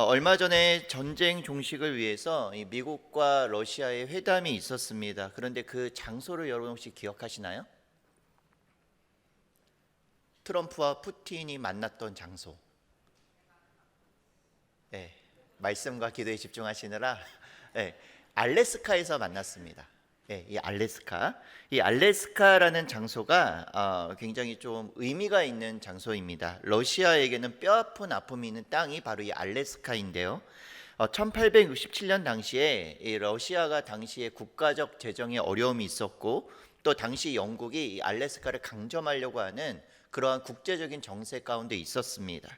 얼마 전에 전쟁 종식을 위해서 이 미국과 러시아의 회담이 있었습니다. 그런데 그 장소를 여러분 혹시 기억하시나요? 트럼프와 푸틴이 만났던 장소. 네, 말씀과 기도에 집중하시느라 네, 알래스카에서 만났습니다. 네, 이 알래스카라는 장소가 굉장히 좀 의미가 있는 장소입니다. 러시아에게는 뼈아픈 아픔이 있는 땅이 바로 이 알래스카인데요. 1867년 당시에 이 러시아가 당시에 국가적 재정에 어려움이 있었고, 또 당시 영국이 이 알래스카를 강점하려고 하는 그러한 국제적인 정세 가운데 있었습니다.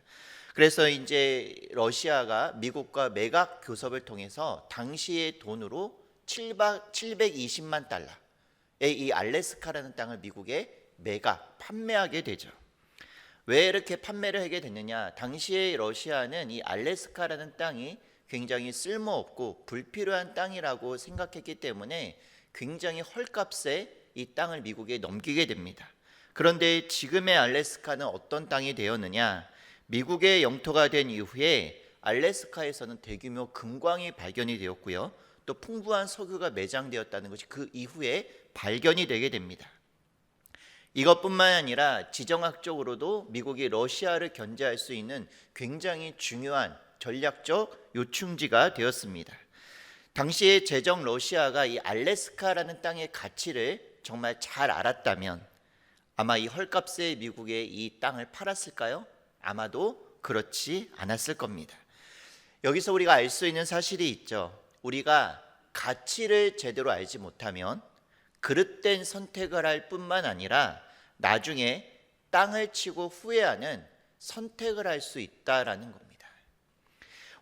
그래서 이제 러시아가 미국과 매각 교섭을 통해서 당시의 돈으로 720만 달러의 이 알래스카라는 땅을 미국에 매각, 판매하게 되죠. 왜 이렇게 판매를 하게 됐느냐? 당시에 러시아는 이 알래스카라는 땅이 굉장히 쓸모없고 불필요한 땅이라고 생각했기 때문에 굉장히 헐값에 이 땅을 미국에 넘기게 됩니다. 그런데 지금의 알래스카는 어떤 땅이 되었느냐? 미국의 영토가 된 이후에 알래스카에서는 대규모 금광이 발견이 되었고요. 또 풍부한 석유가 매장되었다는 것이 그 이후에 발견이 되게 됩니다. 이것뿐만 아니라 지정학적으로도 미국이 러시아를 견제할 수 있는 굉장히 중요한 전략적 요충지가 되었습니다. 당시에 제정 러시아가 이 알래스카라는 땅의 가치를 정말 잘 알았다면 아마 이 헐값에 미국에 이 땅을 팔았을까요? 아마도 그렇지 않았을 겁니다. 여기서 우리가 알 수 있는 사실이 있죠. 우리가 가치를 제대로 알지 못하면 그릇된 선택을 할 뿐만 아니라 나중에 땅을 치고 후회하는 선택을 할 수 있다라는 겁니다.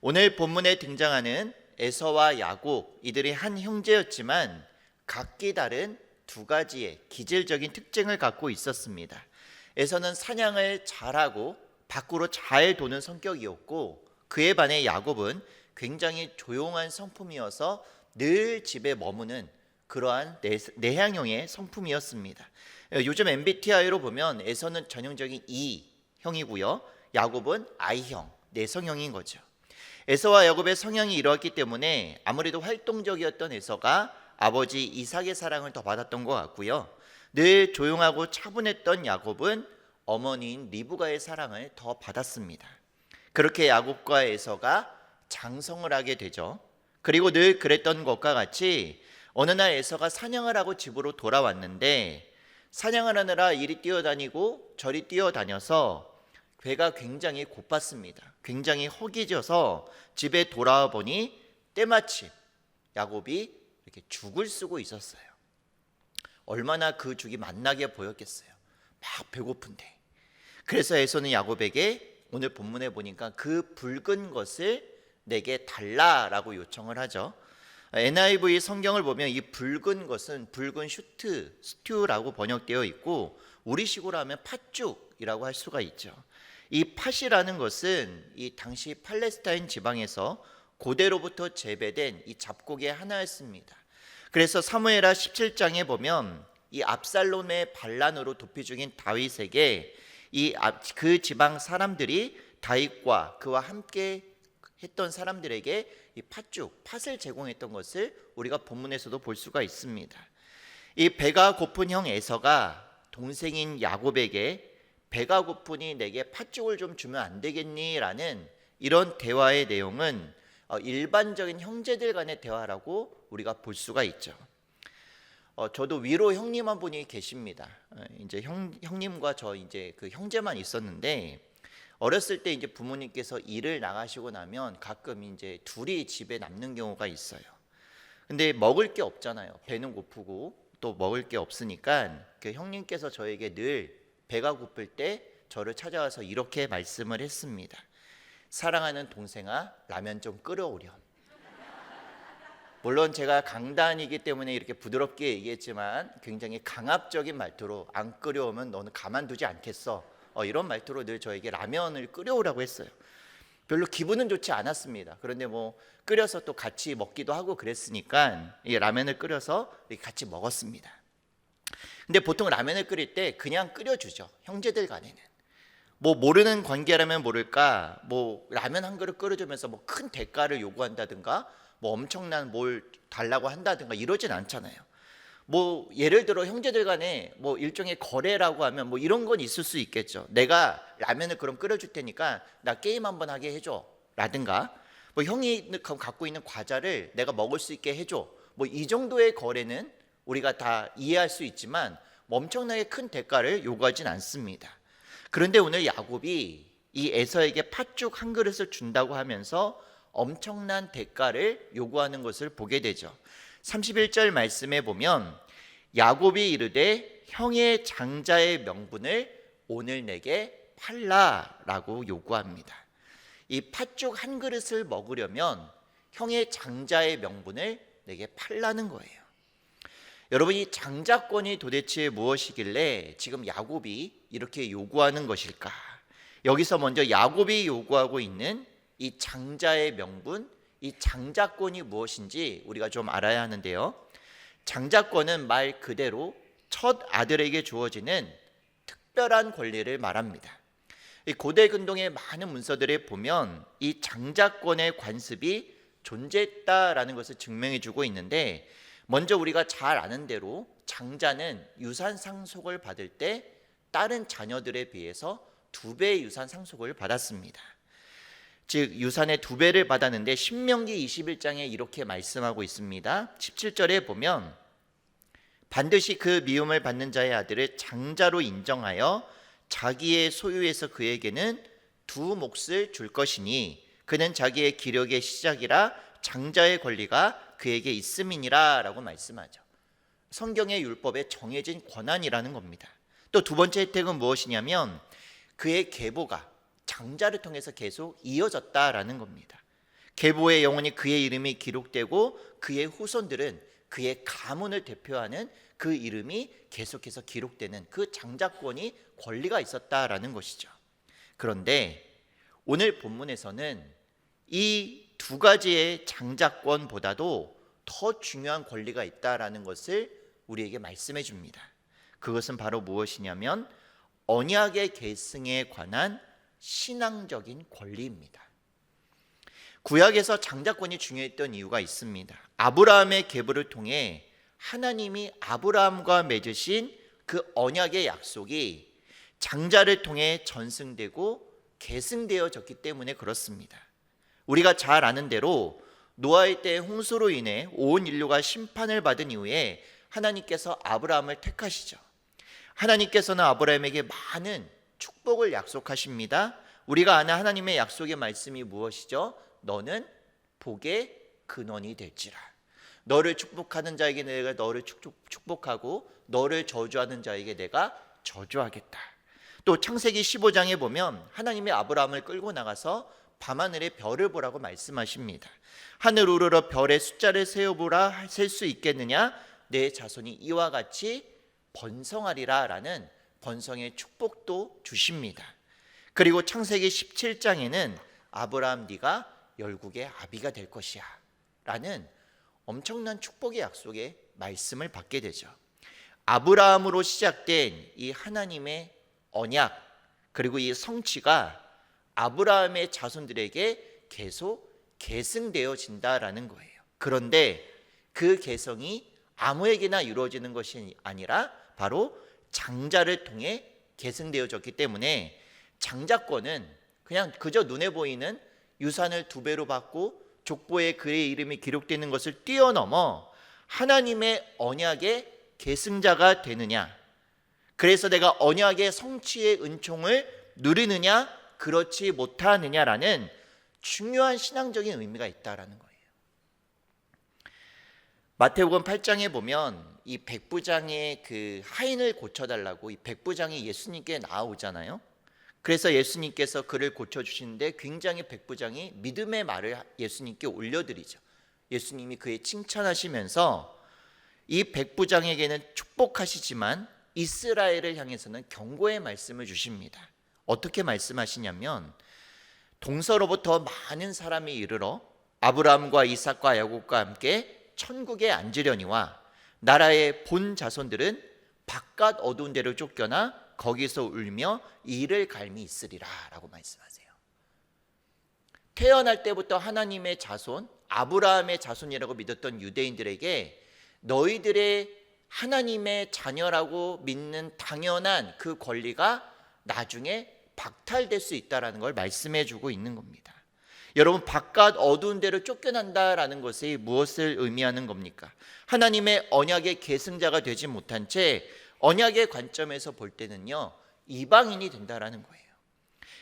오늘 본문에 등장하는 에서와 야곱, 이들이 한 형제였지만 각기 다른 두 가지의 기질적인 특징을 갖고 있었습니다. 에서는 사냥을 잘하고 밖으로 잘 도는 성격이었고, 그에 반해 야곱은 굉장히 조용한 성품이어서 늘 집에 머무는 그러한 내향형의 성품이었습니다. 요즘 MBTI로 보면 에서는 전형적인 E형이고요, 야곱은 I형, 내성형인 거죠. 에서와 야곱의 성향이 이러했기 때문에 아무래도 활동적이었던 에서가 아버지 이삭의 사랑을 더 받았던 것 같고요, 늘 조용하고 차분했던 야곱은 어머니인 리브가의 사랑을 더 받았습니다. 그렇게 야곱과 에서가 장성을 하게 되죠. 그리고 늘 그랬던 것과 같이 어느 날 에서가 사냥을 하고 집으로 돌아왔는데, 사냥을 하느라 이리 뛰어다니고 저리 뛰어다녀서 배가 굉장히 고팠습니다. 굉장히 허기져서 집에 돌아와 보니 때마침 야곱이 이렇게 죽을 쓰고 있었어요. 얼마나 그 죽이 맛나게 보였겠어요. 막 배고픈데. 그래서 에서는 야곱에게 오늘 본문에 보니까 그 붉은 것을 내게 달라라고 요청을 하죠. NIV 성경을 보면 이 붉은 것은 붉은 스튜라고 번역되어 있고, 우리식으로 하면 팥죽이라고 할 수가 있죠. 이 팥이라는 것은 이 당시 팔레스타인 지방에서 고대로부터 재배된 이 잡곡의 하나였습니다. 그래서 사무엘하 17장에 보면 이 압살롬의 반란으로 도피 중인 다윗에게 그 지방 사람들이 다윗과 그와 함께 했던 사람들에게 이 팥을 제공했던 것을 우리가 본문에서도 볼 수가 있습니다. 이 배가 고픈 형 에서가 동생인 야곱에게 배가 고프니 내게 팥죽을 좀 주면 안 되겠니? 라는 이런 대화의 내용은 일반적인 형제들 간의 대화라고 우리가 볼 수가 있죠. 저도 위로 형님 한 분이 계십니다. 이제 형님과 저 이제 그 형제만 있었는데, 어렸을 때 이제 부모님께서 일을 나가시고 나면 가끔 이제 둘이 집에 남는 경우가 있어요. 근데 먹을 게 없잖아요. 배는 고프고 또 먹을 게 없으니까 그 형님께서 저에게 늘 배가 고플 때 저를 찾아와서 이렇게 말씀을 했습니다. 사랑하는 동생아, 라면 좀 끓여오렴. 물론 제가 강단이기 때문에 이렇게 부드럽게 얘기했지만 굉장히 강압적인 말투로 안 끓여오면 너는 가만두지 않겠어, 이런 말투로 늘 저에게 라면을 끓여오라고 했어요. 별로 기분은 좋지 않았습니다. 그런데 뭐 끓여서 또 같이 먹기도 하고 그랬으니까 이 라면을 끓여서 같이 먹었습니다. 근데 보통 라면을 끓일 때 그냥 끓여주죠, 형제들 간에는. 뭐 모르는 관계라면 모를까 뭐 라면 한 그릇 끓여주면서 뭐 큰 대가를 요구한다든가 뭐 엄청난 뭘 달라고 한다든가 이러진 않잖아요. 뭐 예를 들어 형제들 간에 뭐 일종의 거래라고 하면 뭐 이런 건 있을 수 있겠죠. 내가 라면을 그럼 끓여줄 테니까 나 게임 한번 하게 해줘 라든가, 뭐 형이 갖고 있는 과자를 내가 먹을 수 있게 해줘, 뭐 이 정도의 거래는 우리가 다 이해할 수 있지만 뭐 엄청나게 큰 대가를 요구하진 않습니다. 그런데 오늘 야곱이 이 에서에게 팥죽 한 그릇을 준다고 하면서 엄청난 대가를 요구하는 것을 보게 되죠. 31절 말씀에 보면 야곱이 이르되 형의 장자의 명분을 오늘 내게 팔라라고 요구합니다. 이 팥죽 한 그릇을 먹으려면 형의 장자의 명분을 내게 팔라는 거예요. 여러분, 이 장자권이 도대체 무엇이길래 지금 야곱이 이렇게 요구하는 것일까? 여기서 먼저 야곱이 요구하고 있는 이 장자의 명분, 이 장자권이 무엇인지 우리가 좀 알아야 하는데요. 장자권은 말 그대로 첫 아들에게 주어지는 특별한 권리를 말합니다. 이 고대 근동의 많은 문서들에 보면 이 장자권의 관습이 존재했다라는 것을 증명해 주고 있는데, 먼저 우리가 잘 아는 대로 장자는 유산 상속을 받을 때 다른 자녀들에 비해서 2배의 유산 상속을 받았습니다. 즉 유산의 2배를 받았는데 신명기 21장에 이렇게 말씀하고 있습니다. 17절에 보면 반드시 그 미움을 받는 자의 아들을 장자로 인정하여 자기의 소유에서 그에게는 2 몫을 줄 것이니 그는 자기의 기력의 시작이라 장자의 권리가 그에게 있음이니라 라고 말씀하죠. 성경의 율법에 정해진 권한이라는 겁니다. 또 두 번째 혜택은 무엇이냐면 그의 계보가 장자를 통해서 계속 이어졌다라는 겁니다. 계보의 영혼이 그의 이름이 기록되고 그의 후손들은 그의 가문을 대표하는 그 이름이 계속해서 기록되는 그 장자권이 권리가 있었다라는 것이죠. 그런데 오늘 본문에서는 이 2가지의 장자권보다도 더 중요한 권리가 있다라는 것을 우리에게 말씀해 줍니다. 그것은 바로 무엇이냐면 언약의 계승에 관한 신앙적인 권리입니다. 구약에서 장자권이 중요했던 이유가 있습니다. 아브라함의 계보를 통해 하나님이 아브라함과 맺으신 그 언약의 약속이 장자를 통해 전승되고 계승되어졌기 때문에 그렇습니다. 우리가 잘 아는 대로 노아의 때 홍수로 인해 온 인류가 심판을 받은 이후에 하나님께서 아브라함을 택하시죠. 하나님께서는 아브라함에게 많은 축복을 약속하십니다. 우리가 아는 하나님의 약속의 말씀이 무엇이죠? 너는 복의 근원이 될지라. 너를 축복하는 자에게 내가 너를 축복하고 너를 저주하는 자에게 내가 저주하겠다. 또 창세기 15장에 보면 하나님이 아브라함을 끌고 나가서 밤하늘의 별을 보라고 말씀하십니다. 하늘 우러러 별의 숫자를 세어보라. 셀 수 있겠느냐? 내 자손이 이와 같이 번성하리라 라는 번성의 축복도 주십니다. 그리고 창세기 17장에는 아브라함 네가 열국의 아비가 될 것이야 라는 엄청난 축복의 약속의 말씀을 받게 되죠. 아브라함으로 시작된 이 하나님의 언약 그리고 이 성취가 아브라함의 자손들에게 계속 계승되어진다라는 거예요. 그런데 그 계성이 아무에게나 이루어지는 것이 아니라 바로 장자를 통해 계승되어졌기 때문에 장자권은 그냥 그저 눈에 보이는 유산을 2배로 받고 족보에 그의 이름이 기록되는 것을 뛰어넘어 하나님의 언약의 계승자가 되느냐, 그래서 내가 언약의 성취의 은총을 누리느냐 그렇지 못하느냐라는 중요한 신앙적인 의미가 있다라는 거예요. 마태복음 8장에 보면 이 백부장의 그 하인을 고쳐달라고 이 백부장이 예수님께 나오잖아요. 그래서 예수님께서 그를 고쳐주시는데 굉장히 백부장이 믿음의 말을 예수님께 올려드리죠. 예수님이 그의 칭찬하시면서 이 백부장에게는 축복하시지만 이스라엘을 향해서는 경고의 말씀을 주십니다. 어떻게 말씀하시냐면 동서로부터 많은 사람이 이르러 아브라함과 이삭과 야곱과 함께 천국에 앉으려니와 나라의 본 자손들은 바깥 어두운 데로 쫓겨나 거기서 울며 이를 갈미 있으리라 라고 말씀하세요. 태어날 때부터 하나님의 자손, 아브라함의 자손이라고 믿었던 유대인들에게 너희들의 하나님의 자녀라고 믿는 당연한 그 권리가 나중에 박탈될 수 있다는 걸 말씀해 주고 있는 겁니다. 여러분, 바깥 어두운 데로 쫓겨난다라는 것이 무엇을 의미하는 겁니까? 하나님의 언약의 계승자가 되지 못한 채 언약의 관점에서 볼 때는요, 이방인이 된다라는 거예요.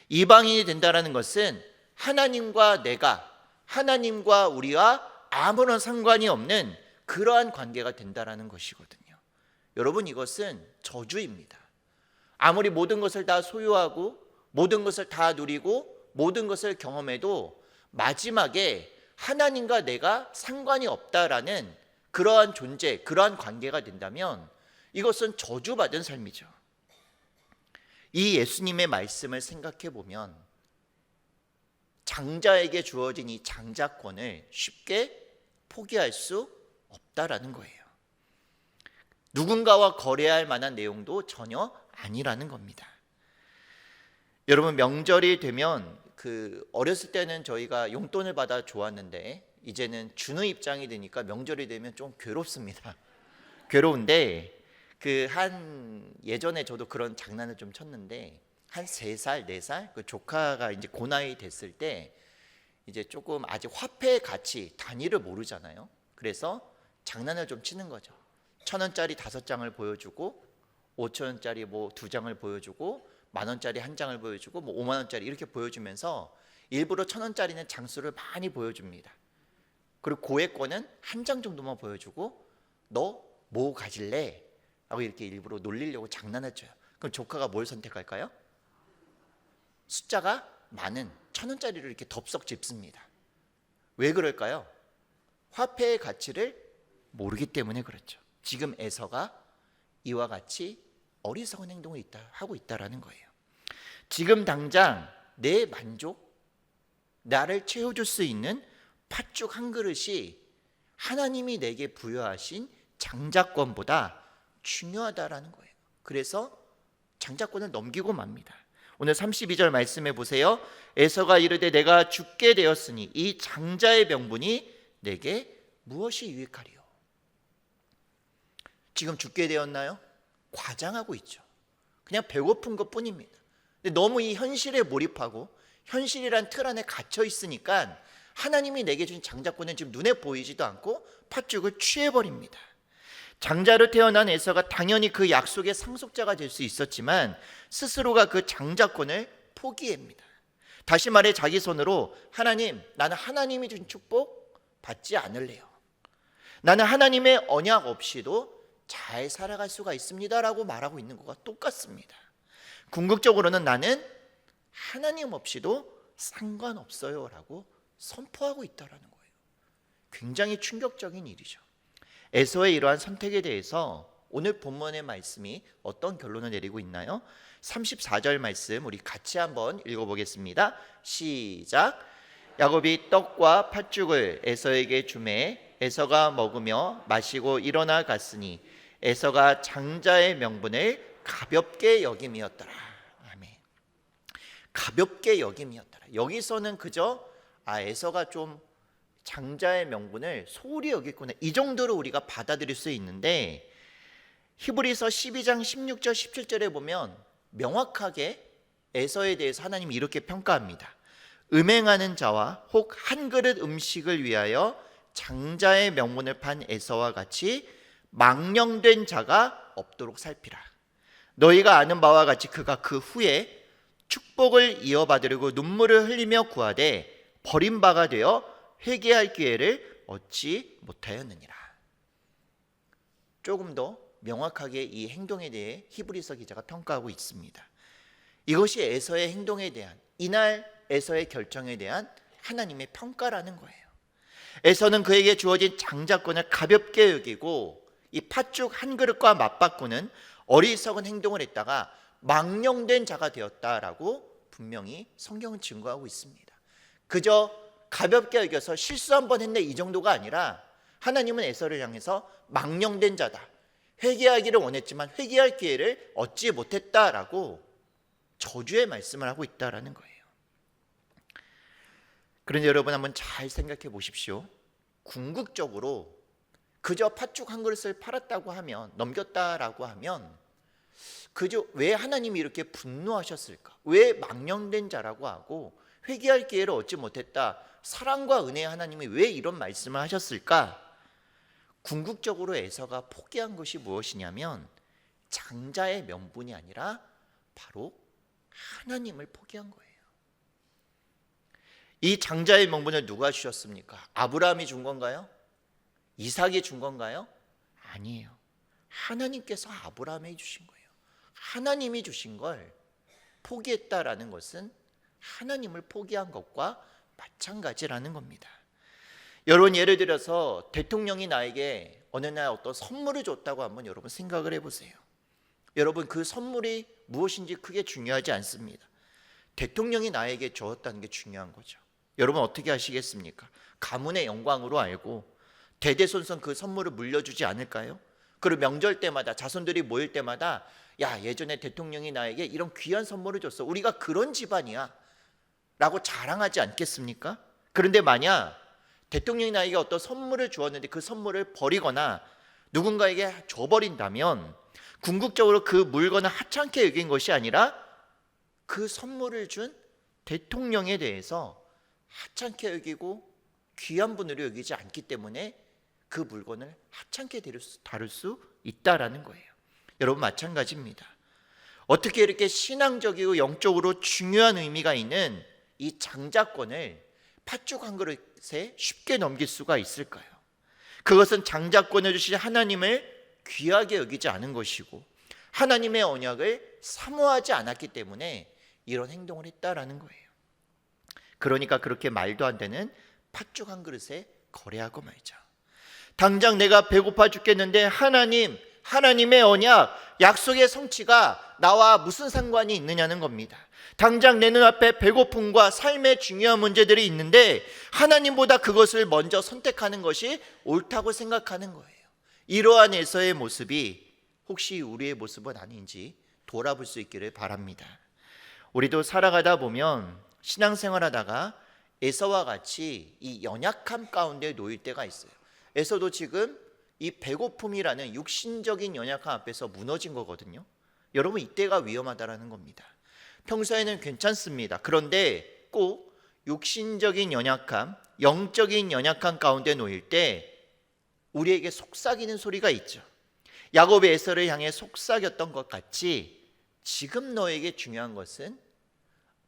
이방인이 된다라는 것은 하나님과 내가, 하나님과 우리와 아무런 상관이 없는 그러한 관계가 된다라는 것이거든요. 여러분, 이것은 저주입니다. 아무리 모든 것을 다 소유하고 모든 것을 다 누리고 모든 것을 경험해도 마지막에 하나님과 내가 상관이 없다라는 그러한 존재, 그러한 관계가 된다면 이것은 저주받은 삶이죠. 이 예수님의 말씀을 생각해 보면 장자에게 주어진 이 장자권을 쉽게 포기할 수 없다라는 거예요. 누군가와 거래할 만한 내용도 전혀 아니라는 겁니다. 여러분, 명절이 되면 어렸을 때는 저희가 용돈을 받아 좋았는데 이제는 주는 입장이 되니까 명절이 되면 좀 괴롭습니다. 괴로운데 예전에 저도 그런 장난을 좀 쳤는데 한 3살, 4살 그 조카가 이제 그 나이 됐을 때 이제 조금 아직 화폐의 가치, 단위를 모르잖아요. 그래서 장난을 좀 치는 거죠. 1,000원짜리 5장을 보여주고 5,000원짜리 뭐 2장을 보여주고 10,000원짜리 1장을 보여주고 뭐 50,000원짜리 이렇게 보여주면서 일부러 1,000원짜리는 장수를 많이 보여줍니다. 그리고 고액권은 1장 정도만 보여주고 너 뭐 가질래? 라고 이렇게 일부러 놀리려고 장난을 쳐요. 그럼 조카가 뭘 선택할까요? 숫자가 많은 1,000원짜리를 이렇게 덥석 집습니다. 왜 그럴까요? 화폐의 가치를 모르기 때문에 그렇죠. 지금 에서가 이와 같이 어리석은 행동을 하고 있다라는 거예요. 지금 당장 내 만족, 나를 채워줄 수 있는 팥죽 한 그릇이 하나님이 내게 부여하신 장자권보다 중요하다라는 거예요. 그래서 장자권을 넘기고 맙니다. 오늘 32절 말씀해 보세요. 에서가 이르되 내가 죽게 되었으니 이 장자의 명분이 내게 무엇이 유익하리요? 지금 죽게 되었나요? 과장하고 있죠. 그냥 배고픈 것뿐입니다. 근데 너무 이 현실에 몰입하고 현실이란 틀 안에 갇혀 있으니까 하나님이 내게 주신 장자권은 지금 눈에 보이지도 않고 팥죽을 취해버립니다. 장자로 태어난 에서가 당연히 그 약속의 상속자가 될 수 있었지만 스스로가 그 장자권을 포기합니다. 다시 말해 자기 손으로 하나님, 나는 하나님이 주신 축복 받지 않을래요. 나는 하나님의 언약 없이도 잘 살아갈 수가 있습니다라고 말하고 있는 것과 똑같습니다. 궁극적으로는 나는 하나님 없이도 상관없어요라고 선포하고 있다라는 거예요. 굉장히 충격적인 일이죠. 에서의 이러한 선택에 대해서 오늘 본문의 말씀이 어떤 결론을 내리고 있나요? 34절 말씀 우리 같이 한번 읽어보겠습니다. 시작. 야곱이 떡과 팥죽을 에서에게 주매 에서가 먹으며 마시고 일어나 갔으니 에서가 장자의 명분을 가볍게 여김이었더라. 아멘. 가볍게 여김이었더라. 여기서는 그저 에서가 좀 장자의 명분을 소홀히 여겼구나, 이 정도로 우리가 받아들일 수 있는데 히브리서 12장 16절 17절에 보면 명확하게 에서에 대해서 하나님이 이렇게 평가합니다. 음행하는 자와 혹 한 그릇 음식을 위하여 장자의 명분을 판 에서와 같이 망령된 자가 없도록 살피라. 너희가 아는 바와 같이 그가 그 후에 축복을 이어받으려고 눈물을 흘리며 구하되 버림바가 되어 회개할 기회를 얻지 못하였느니라. 조금 더 명확하게 이 행동에 대해 히브리서 기자가 평가하고 있습니다. 이것이 에서의 행동에 대한, 이날 에서의 결정에 대한 하나님의 평가라는 거예요. 에서는 그에게 주어진 장자권을 가볍게 여기고 이 팥죽 한 그릇과 맞바꾸는 어리석은 행동을 했다가 망령된 자가 되었다라고 분명히 성경은 증거하고 있습니다. 그저 가볍게 여겨서 실수 한번 했네 이 정도가 아니라 하나님은 에서를 향해서 망령된 자다, 회개하기를 원했지만 회개할 기회를 얻지 못했다라고 저주의 말씀을 하고 있다라는 거예요. 그런데 여러분 한번 잘 생각해 보십시오. 궁극적으로 그저 팥죽 한 그릇을 팔았다고 하면, 넘겼다라고 하면 그저 왜 하나님이 이렇게 분노하셨을까? 왜 망령된 자라고 하고 회개할 기회를 얻지 못했다, 사랑과 은혜의 하나님이 왜 이런 말씀을 하셨을까? 궁극적으로 에서가 포기한 것이 무엇이냐면 장자의 명분이 아니라 바로 하나님을 포기한 거예요. 이 장자의 명분을 누가 주셨습니까? 아브라함이 준 건가요? 이삭이 준 건가요? 아니에요. 하나님께서 아브라함에게 주신 거예요. 하나님이 주신 걸 포기했다라는 것은 하나님을 포기한 것과 마찬가지라는 겁니다. 여러분, 예를 들어서 대통령이 나에게 어느 날 어떤 선물을 줬다고 한번 여러분 생각을 해보세요. 여러분, 그 선물이 무엇인지 크게 중요하지 않습니다. 대통령이 나에게 주었다는 게 중요한 거죠. 여러분 어떻게 하시겠습니까? 가문의 영광으로 알고 대대손손 그 선물을 물려주지 않을까요? 그리고 명절 때마다 자손들이 모일 때마다 야, 예전에 대통령이 나에게 이런 귀한 선물을 줬어, 우리가 그런 집안이야 라고 자랑하지 않겠습니까? 그런데 만약 대통령이 나에게 어떤 선물을 주었는데 그 선물을 버리거나 누군가에게 줘버린다면 궁극적으로 그 물건을 하찮게 여긴 것이 아니라 그 선물을 준 대통령에 대해서 하찮게 여기고 귀한 분으로 여기지 않기 때문에 그 물건을 하찮게 다룰 수 있다라는 거예요. 여러분 마찬가지입니다. 어떻게 이렇게 신앙적이고 영적으로 중요한 의미가 있는 이 장자권을 팥죽 한 그릇에 쉽게 넘길 수가 있을까요? 그것은 장자권을 주신 하나님을 귀하게 여기지 않은 것이고 하나님의 언약을 사모하지 않았기 때문에 이런 행동을 했다라는 거예요. 그러니까 그렇게 말도 안 되는 팥죽 한 그릇에 거래하고 말자. 당장 내가 배고파 죽겠는데 하나님의 언약, 약속의 성취가 나와 무슨 상관이 있느냐는 겁니다. 당장 내 눈앞에 배고픔과 삶의 중요한 문제들이 있는데 하나님보다 그것을 먼저 선택하는 것이 옳다고 생각하는 거예요. 이러한 에서의 모습이 혹시 우리의 모습은 아닌지 돌아볼 수 있기를 바랍니다. 우리도 살아가다 보면 신앙생활하다가 에서와 같이 이 연약함 가운데 놓일 때가 있어요. 에서도 지금 이 배고픔이라는 육신적인 연약함 앞에서 무너진 거거든요. 여러분 이때가 위험하다라는 겁니다. 평소에는 괜찮습니다. 그런데 꼭 육신적인 연약함, 영적인 연약함 가운데 놓일 때 우리에게 속삭이는 소리가 있죠. 야곱이 에서를 향해 속삭였던 것 같이 지금 너에게 중요한 것은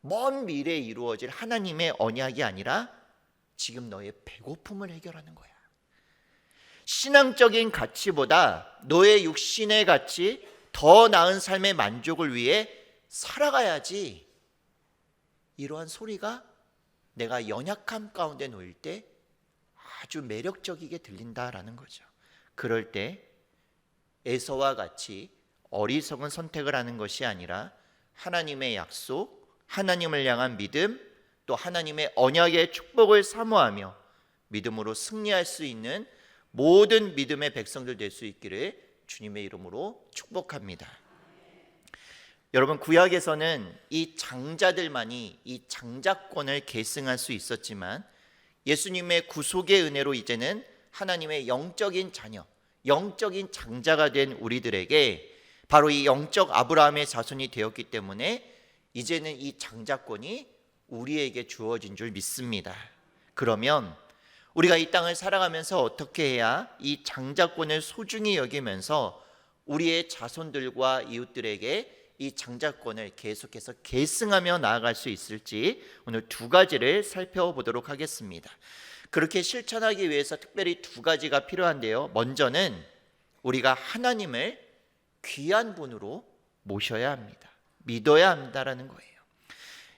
먼 미래에 이루어질 하나님의 언약이 아니라 지금 너의 배고픔을 해결하는 거야. 신앙적인 가치보다 너의 육신의 가치, 더 나은 삶의 만족을 위해 살아가야지. 이러한 소리가 내가 연약함 가운데 놓일 때 아주 매력적이게 들린다라는 거죠. 그럴 때 에서와 같이 어리석은 선택을 하는 것이 아니라 하나님의 약속, 하나님을 향한 믿음, 또 하나님의 언약의 축복을 사모하며 믿음으로 승리할 수 있는 모든 믿음의 백성들 될 수 있기를 주님의 이름으로 축복합니다. 여러분 구약에서는 이 장자들만이 이 장자권을 계승할 수 있었지만 예수님의 구속의 은혜로 이제는 하나님의 영적인 자녀, 영적인 장자가 된 우리들에게 바로 이 영적 아브라함의 자손이 되었기 때문에 이제는 이 장자권이 우리에게 주어진 줄 믿습니다. 그러면 우리가 이 땅을 살아가면서 어떻게 해야 이 장자권을 소중히 여기면서 우리의 자손들과 이웃들에게 이 장자권을 계속해서 계승하며 나아갈 수 있을지 오늘 두 가지를 살펴보도록 하겠습니다. 그렇게 실천하기 위해서 특별히 두 가지가 필요한데요. 먼저는 우리가 하나님을 귀한 분으로 모셔야 합니다. 믿어야 한다라는 거예요.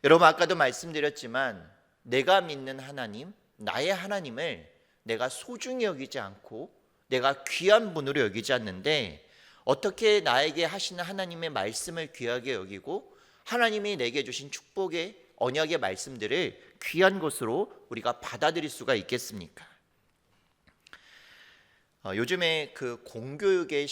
여러분 아까도 말씀드렸지만 내가 믿는 하나님, 나의 하나님을 내가 소중히 여기지 않고 내가 귀한 분으로 여기지 않는데 어떻게 나에게 하시는 하나님의 말씀을 귀하게 여기고 하나님이 내게 주신 축복의 언약의 말씀들을 귀한 것으로 우리가 받아들일 수가 있겠습니까? 요즘에 그 공교육의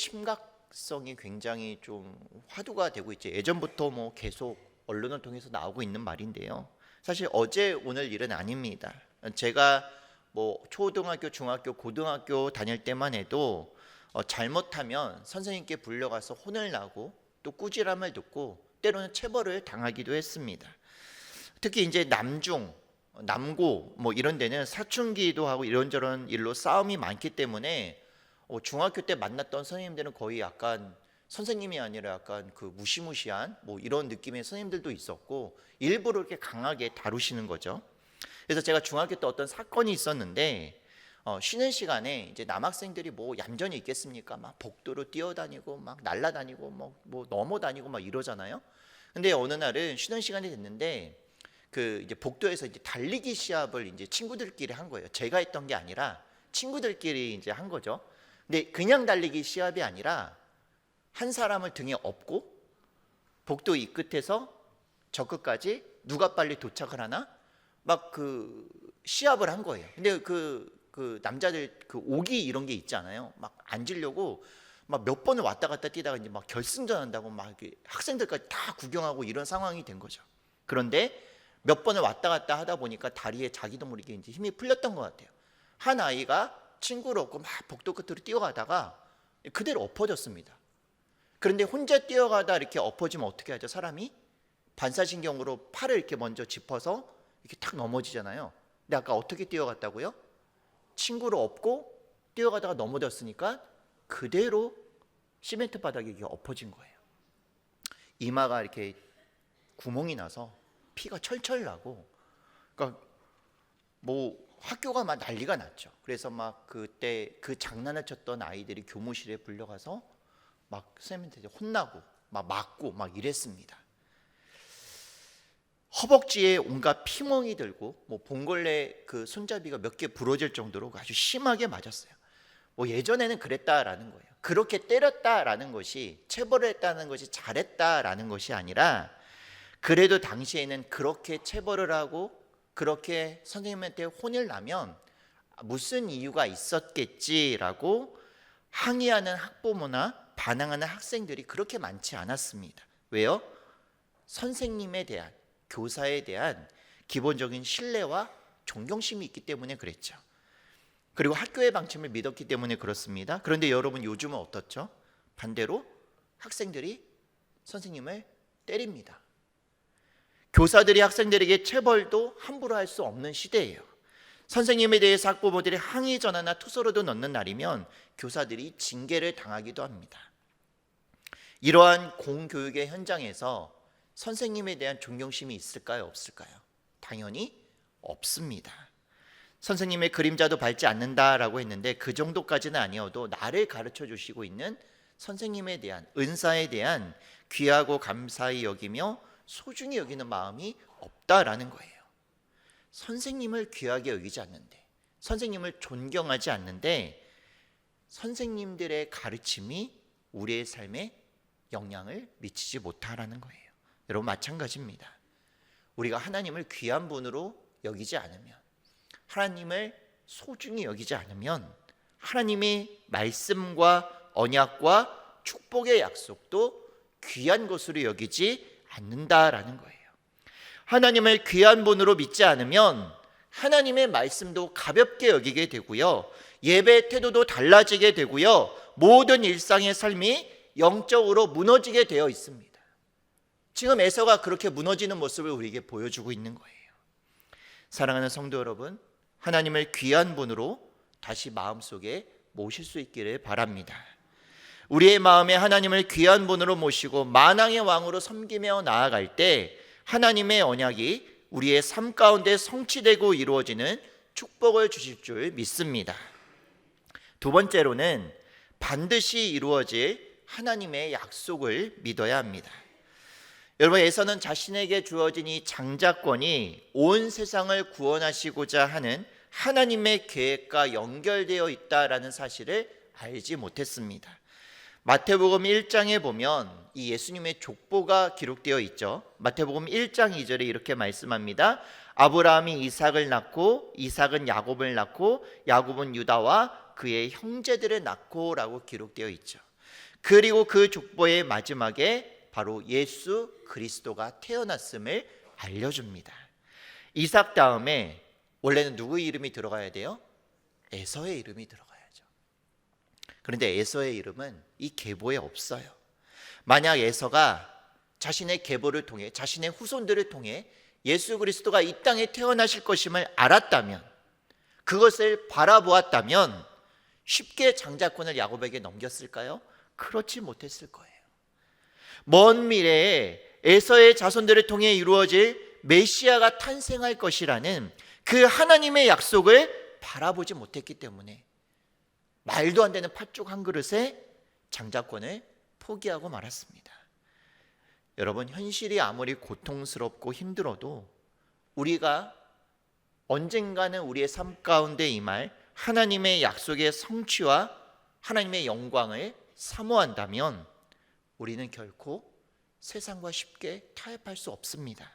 심각성이 굉장히 좀 화두가 되고 있죠. 예전부터 뭐 계속 언론을 통해서 나오고 있는 말인데요. 사실 어제 오늘 일은 아닙니다. 제가 뭐 초등학교, 중학교, 고등학교 다닐 때만 해도 잘못하면 선생님께 불려가서 혼을 나고 또 꾸지람을 듣고 때로는 체벌을 당하기도 했습니다. 특히 이제 남중, 남고 뭐 이런 데는 사춘기도 하고 이런저런 일로 싸움이 많기 때문에 중학교 때 만났던 선생님들은 거의 약간 선생님이 아니라 약간 그 무시무시한 뭐 이런 느낌의 선생님들도 있었고 일부러 이렇게 강하게 다루시는 거죠. 그래서 제가 중학교 때 어떤 사건이 있었는데 쉬는 시간에 이제 남학생들이 뭐 얌전히 있겠습니까? 막 복도로 뛰어다니고 막 날아다니고 뭐 넘어다니고 막 이러잖아요. 근데 어느 날은 쉬는 시간이 됐는데 그 이제 복도에서 이제 달리기 시합을 이제 친구들끼리 한 거예요. 제가 했던 게 아니라 친구들끼리 이제 한 거죠. 근데 그냥 달리기 시합이 아니라 한 사람을 등에 업고 복도 이 끝에서 저 끝까지 누가 빨리 도착을 하나 막 그 시합을 한 거예요. 근데 그 남자들 그 오기 이런 게 있잖아요. 막 앉으려고 막 몇 번을 왔다 갔다 뛰다가 이제 막 결승전 한다고 막 학생들까지 다 구경하고 이런 상황이 된 거죠. 그런데 몇 번을 왔다 갔다 하다 보니까 다리에 자기도 모르게 이제 힘이 풀렸던 것 같아요. 한 아이가 친구를 업고 막 복도 끝으로 뛰어가다가 그대로 엎어졌습니다. 그런데 혼자 뛰어가다 이렇게 엎어지면 어떻게 하죠? 사람이 반사신경으로 팔을 이렇게 먼저 짚어서 이렇게 탁 넘어지잖아요. 근데 아까 어떻게 뛰어갔다고요? 친구를 업고 뛰어가다가 넘어졌으니까 그대로 시멘트 바닥에 이렇게 엎어진 거예요. 이마가 이렇게 구멍이 나서 피가 철철 나고, 그러니까 뭐 학교가 막 난리가 났죠. 그래서 막 그때 그 장난을 쳤던 아이들이 교무실에 불려가서 막 선생님한테 혼나고 막 맞고 막 이랬습니다. 허벅지에 온갖 피멍이 들고 뭐 봉골레 그 손잡이가 몇 개 부러질 정도로 아주 심하게 맞았어요. 뭐 예전에는 그랬다라는 거예요. 그렇게 때렸다라는 것이, 체벌을 했다는 것이 잘했다라는 것이 아니라, 그래도 당시에는 그렇게 체벌을 하고 그렇게 선생님한테 혼을 나면 무슨 이유가 있었겠지라고 항의하는 학부모나 반항하는 학생들이 그렇게 많지 않았습니다. 왜요? 선생님에 대한, 교사에 대한 기본적인 신뢰와 존경심이 있기 때문에 그랬죠. 그리고 학교의 방침을 믿었기 때문에 그렇습니다. 그런데 여러분, 요즘은 어떻죠? 반대로 학생들이 선생님을 때립니다. 교사들이 학생들에게 체벌도 함부로 할 수 없는 시대예요. 선생님에 대해서 학부모들이 항의 전화나 투서로도 넣는 날이면 교사들이 징계를 당하기도 합니다. 이러한 공교육의 현장에서 선생님에 대한 존경심이 있을까요? 없을까요? 당연히 없습니다. 선생님의 그림자도 밟지 않는다라고 했는데 그 정도까지는 아니어도 나를 가르쳐 주시고 있는 선생님에 대한, 은사에 대한 귀하고 감사히 여기며 소중히 여기는 마음이 없다라는 거예요. 선생님을 귀하게 여기지 않는데, 선생님을 존경하지 않는데 선생님들의 가르침이 우리의 삶에 영향을 미치지 못하라는 거예요. 여러분, 마찬가지입니다. 우리가 하나님을 귀한 분으로 여기지 않으면, 하나님을 소중히 여기지 않으면 하나님의 말씀과 언약과 축복의 약속도 귀한 것으로 여기지 않는다라는 거예요. 하나님을 귀한 분으로 믿지 않으면 하나님의 말씀도 가볍게 여기게 되고요, 예배 태도도 달라지게 되고요, 모든 일상의 삶이 영적으로 무너지게 되어 있습니다. 지금 에서가 그렇게 무너지는 모습을 우리에게 보여주고 있는 거예요. 사랑하는 성도 여러분, 하나님을 귀한 분으로 다시 마음속에 모실 수 있기를 바랍니다. 우리의 마음에 하나님을 귀한 분으로 모시고 만왕의 왕으로 섬기며 나아갈 때 하나님의 언약이 우리의 삶 가운데 성취되고 이루어지는 축복을 주실 줄 믿습니다. 두 번째로는 반드시 이루어질 하나님의 약속을 믿어야 합니다. 여러분, 에서는 자신에게 주어진 이 장자권이 온 세상을 구원하시고자 하는 하나님의 계획과 연결되어 있다라는 사실을 알지 못했습니다. 마태복음 1장에 보면 이 예수님의 족보가 기록되어 있죠. 마태복음 1장 2절에 이렇게 말씀합니다. 아브라함이 이삭을 낳고 이삭은 야곱을 낳고 야곱은 유다와 그의 형제들을 낳고 라고 기록되어 있죠. 그리고 그 족보의 마지막에 바로 예수 그리스도가 태어났음을 알려줍니다. 이삭 다음에 원래는 누구 이름이 들어가야 돼요? 에서의 이름이 들어가야죠. 그런데 에서의 이름은 이 계보에 없어요. 만약 에서가 자신의 계보를 통해, 자신의 후손들을 통해 예수 그리스도가 이 땅에 태어나실 것임을 알았다면, 그것을 바라보았다면 쉽게 장자권을 야곱에게 넘겼을까요? 그렇지 못했을 거예요. 먼 미래에 에서의 자손들을 통해 이루어질 메시아가 탄생할 것이라는 그 하나님의 약속을 바라보지 못했기 때문에 말도 안 되는 팥죽 한 그릇에 장자권을 포기하고 말았습니다. 여러분, 현실이 아무리 고통스럽고 힘들어도 우리가 언젠가는 우리의 삶 가운데 임할 하나님의 약속의 성취와 하나님의 영광을 사모한다면 우리는 결코 세상과 쉽게 타협할 수 없습니다.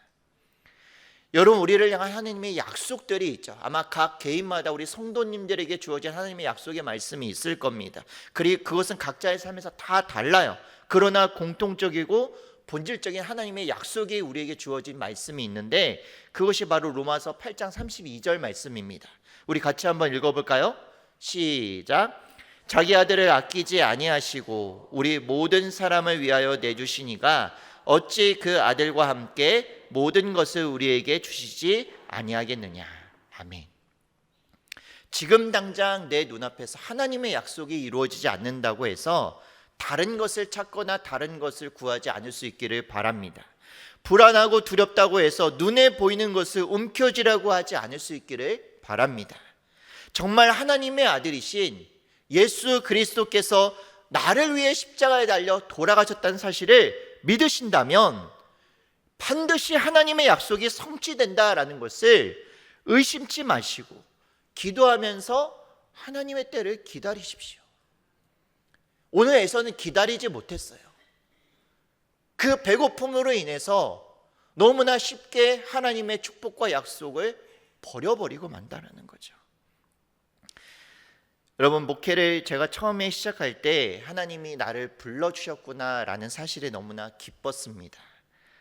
여러분, 우리를 향한 하나님의 약속들이 있죠. 아마 각 개인마다 우리 성도님들에게 주어진 하나님의 약속의 말씀이 있을 겁니다. 그리고 그것은 각자의 삶에서 다 달라요. 그러나 공통적이고 본질적인 하나님의 약속이 우리에게 주어진 말씀이 있는데, 그것이 바로 로마서 8장 32절 말씀입니다. 우리 같이 한번 읽어볼까요? 시작. 자기 아들을 아끼지 아니하시고 우리 모든 사람을 위하여 내주시니가 어찌 그 아들과 함께 모든 것을 우리에게 주시지 아니하겠느냐. 아멘. 지금 당장 내 눈앞에서 하나님의 약속이 이루어지지 않는다고 해서 다른 것을 찾거나 다른 것을 구하지 않을 수 있기를 바랍니다. 불안하고 두렵다고 해서 눈에 보이는 것을 움켜쥐라고 하지 않을 수 있기를 바랍니다. 정말 하나님의 아들이신 예수 그리스도께서 나를 위해 십자가에 달려 돌아가셨다는 사실을 믿으신다면 반드시 하나님의 약속이 성취된다라는 것을 의심치 마시고 기도하면서 하나님의 때를 기다리십시오. 오늘 에서는 기다리지 못했어요. 그 배고픔으로 인해서 너무나 쉽게 하나님의 축복과 약속을 버려버리고 만다라는 거죠. 여러분, 목회를 제가 처음에 시작할 때 하나님이 나를 불러주셨구나라는 사실에 너무나 기뻤습니다.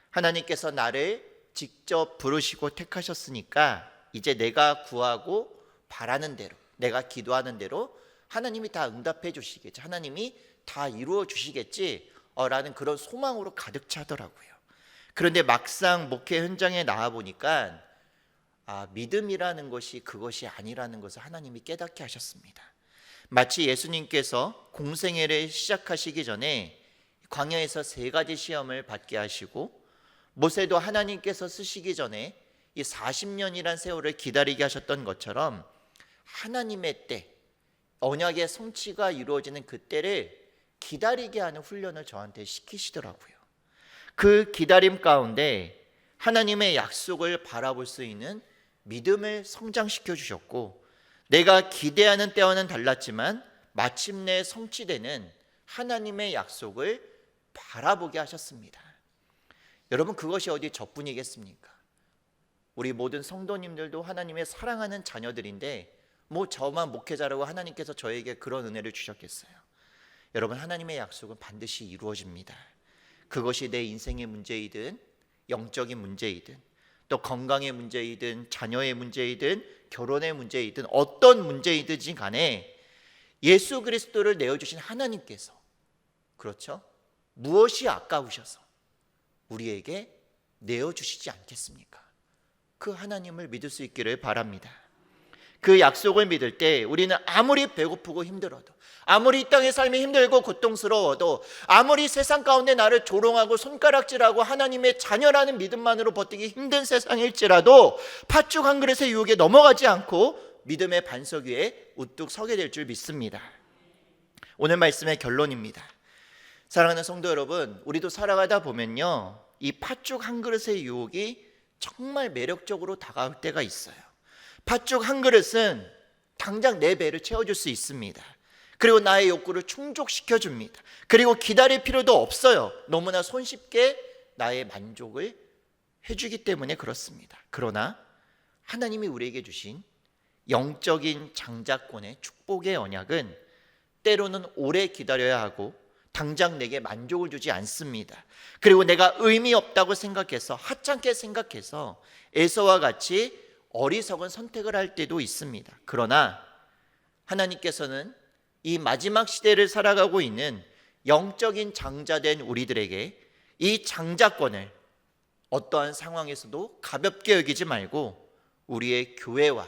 하나님께서 나를 직접 부르시고 택하셨으니까 이제 내가 구하고 바라는 대로, 내가 기도하는 대로 하나님이 다 응답해 주시겠지, 하나님이 다 이루어 주시겠지 라는 그런 소망으로 가득 차더라고요. 그런데 막상 목회 현장에 나와 보니까 믿음이라는 것이 그것이 아니라는 것을 하나님이 깨닫게 하셨습니다. 마치 예수님께서 공생애를 시작하시기 전에 광야에서 3가지 시험을 받게 하시고, 모세도 하나님께서 쓰시기 전에 이 40년이란 세월을 기다리게 하셨던 것처럼 하나님의 때, 언약의 성취가 이루어지는 그 때를 기다리게 하는 훈련을 저한테 시키시더라고요. 그 기다림 가운데 하나님의 약속을 바라볼 수 있는 믿음을 성장시켜 주셨고, 내가 기대하는 때와는 달랐지만 마침내 성취되는 하나님의 약속을 바라보게 하셨습니다. 여러분, 그것이 어디 저뿐이겠습니까? 우리 모든 성도님들도 하나님의 사랑하는 자녀들인데 저만 목회자라고 하나님께서 저에게 그런 은혜를 주셨겠어요? 여러분, 하나님의 약속은 반드시 이루어집니다. 그것이 내 인생의 문제이든 영적인 문제이든 또 건강의 문제이든 자녀의 문제이든 결혼의 문제이든 어떤 문제이든지 간에 예수 그리스도를 내어주신 하나님께서, 그렇죠? 무엇이 아까우셔서 우리에게 내어주시지 않겠습니까? 그 하나님을 믿을 수 있기를 바랍니다. 그 약속을 믿을 때 우리는 아무리 배고프고 힘들어도, 아무리 이 땅의 삶이 힘들고 고통스러워도, 아무리 세상 가운데 나를 조롱하고 손가락질하고 하나님의 자녀라는 믿음만으로 버티기 힘든 세상일지라도 팥죽 한 그릇의 유혹에 넘어가지 않고 믿음의 반석 위에 우뚝 서게 될 줄 믿습니다. 오늘 말씀의 결론입니다. 사랑하는 성도 여러분, 우리도 살아가다 보면요, 이 팥죽 한 그릇의 유혹이 정말 매력적으로 다가올 때가 있어요. 팥죽 한 그릇은 당장 내 배를 채워줄 수 있습니다. 그리고 나의 욕구를 충족시켜 줍니다. 그리고 기다릴 필요도 없어요. 너무나 손쉽게 나의 만족을 해주기 때문에 그렇습니다. 그러나 하나님이 우리에게 주신 영적인 장자권의 축복의 언약은 때로는 오래 기다려야 하고 당장 내게 만족을 주지 않습니다. 그리고 내가 의미 없다고 생각해서, 하찮게 생각해서 에서와 같이 어리석은 선택을 할 때도 있습니다. 그러나 하나님께서는 이 마지막 시대를 살아가고 있는 영적인 장자된 우리들에게 이 장자권을 어떠한 상황에서도 가볍게 여기지 말고 우리의 교회와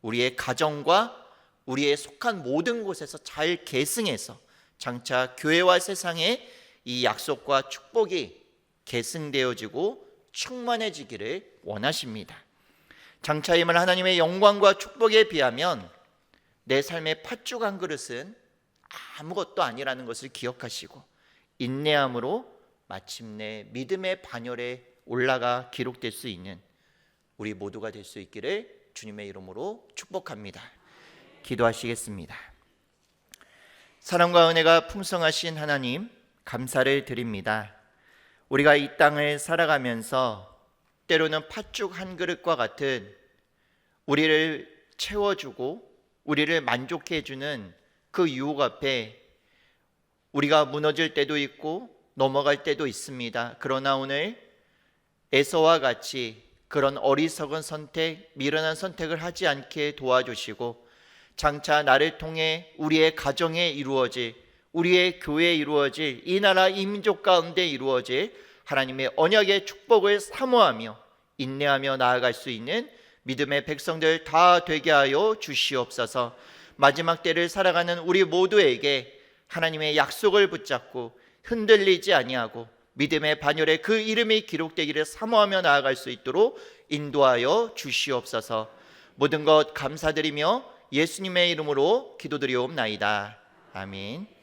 우리의 가정과 우리의 속한 모든 곳에서 잘 계승해서 장차 교회와 세상에 이 약속과 축복이 계승되어지고 충만해지기를 원하십니다. 장차 임할 하나님의 영광과 축복에 비하면 내 삶의 팥죽 한 그릇은 아무것도 아니라는 것을 기억하시고 인내함으로 마침내 믿음의 반열에 올라가 기록될 수 있는 우리 모두가 될 수 있기를 주님의 이름으로 축복합니다. 기도하시겠습니다. 사랑과 은혜가 풍성하신 하나님, 감사를 드립니다. 우리가 이 땅을 살아가면서 때로는 팥죽 한 그릇과 같은 우리를 채워주고 우리를 만족해 주는 그 유혹 앞에 우리가 무너질 때도 있고 넘어갈 때도 있습니다. 그러나 오늘 에서와 같이 그런 어리석은 선택, 미련한 선택을 하지 않게 도와주시고 장차 나를 통해 우리의 가정에 이루어질, 우리의 교회에 이루어질, 이 나라 이 민족 가운데 이루어질 하나님의 언약의 축복을 사모하며 인내하며 나아갈 수 있는 믿음의 백성들 다 되게 하여 주시옵소서. 마지막 때를 살아가는 우리 모두에게 하나님의 약속을 붙잡고 흔들리지 아니하고 믿음의 반열에 그 이름이 기록되기를 사모하며 나아갈 수 있도록 인도하여 주시옵소서. 모든 것 감사드리며 예수님의 이름으로 기도드리옵나이다. 아멘.